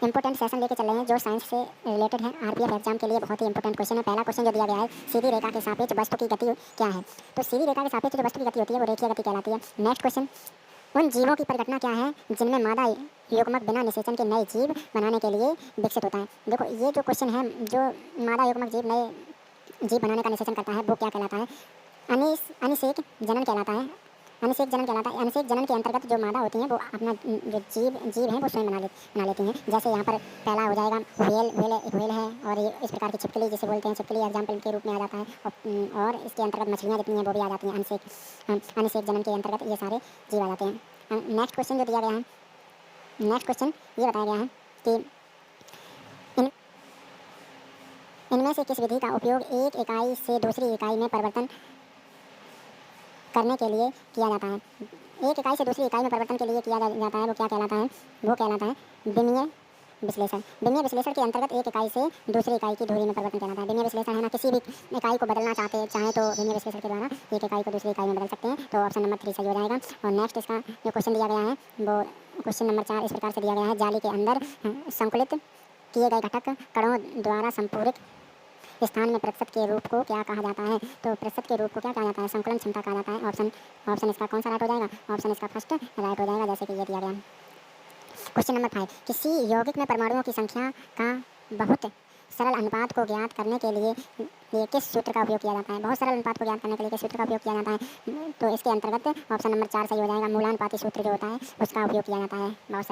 Important session लेके चल रहे हैं जो साइंस से रिलेटेड है। आरपीएफ एग्जाम के लिए बहुत ही इंपॉर्टेंट क्वेश्चन है। पहला क्वेश्चन जो दिया गया है, सीधी रेखा के सापेक्ष वस्तु की गति क्या है? तो सीधी रेखा के सापेक्ष जो वस्तु की गति होती है वो रेखीय गति कहलाती है। नेक्स्ट क्वेश्चन, उन जीवों की परिघटना क्या है जिनमें मादा युग्मक बिना निषेचन के नए जीव बनाने के लिए विकसित होता है? देखो ये जो क्वेश्चन है, जो मादा युग्मक जीव नए जीव बनाने का निषेचन करता है वो क्या कहलाता है? अनिषेक जनन कहलाता है। अनिषेक जनन कहलाता है। अनिषेक जनन के अंतर्गत जो मादा होती हैं वो अपना जो जीव है वो स्वयं बना लेती हैं। जैसे यहाँ पर पहला हो जाएगा व्हेल है, और ये इस प्रकार की छिपकली जिसे बोलते हैं, छिपकली एग्जाम्पल के रूप में आ जाता है। और इसके अंतर्गत मछलियाँ जितनी हैं वो भी आ जाती हैं। अनिषेक जनन के अंतर्गत ये सारे जीव आ जाते हैं। नेक्स्ट क्वेश्चन जो दिया गया है, नेक्स्ट क्वेश्चन ये बताया गया है कि इनमें से किस विधि का उपयोग एक इकाई से दूसरी इकाई में परिवर्तन करने के लिए किया जाता है? एक इकाई से दूसरी इकाई में परिवर्तन के लिए किया जाता है वो क्या कहलाता है? वो कहलाता है विमीय विश्लेषण। विमीय विश्लेषण के अंतर्गत एक इकाई से दूसरी इकाई की दूरी में परिवर्तन कहलाता है। विमीय विश्लेषण है ना, किसी भी इकाई को बदलना चाहें तो विमीय विश्लेषण के द्वारा एक इकाई को दूसरी इकाई में बदल सकते हैं। तो ऑप्शन नंबर 3 सही हो जाएगा। और नेक्स्ट इसका जो क्वेश्चन दिया गया है वो क्वेश्चन नंबर 4 इस प्रकार से दिया गया है, जाली के अंदर संकुलित किए गए घटक कणों द्वारा संपूरित स्थान में प्रतिशत के रूप को क्या कहा जाता है? तो प्रतिशत के रूप को क्या कहा जाता है? संकुलन क्षमता कहा जाता है। ऑप्शन इसका कौन सा राइट हो जाएगा? ऑप्शन इसका फर्स्ट राइट हो जाएगा, जैसे कि ये दिया गया। क्वेश्चन नंबर 5, किसी यौगिक में परमाणुओं की संख्या का बहुत सरल अनुपात को ज्ञात करने के लिए ये किस सूत्र का उपयोग किया जाता है? बहुत सरल अनुपात को ज्ञात करने के लिए किस सूत्र का उपयोग किया जाता है? तो इसके अंतर्गत ऑप्शन नंबर 4 सही हो जाएगा, मूलानुपाती सूत्र जो होता है उसका उपयोग किया जाता है। बहुत सरल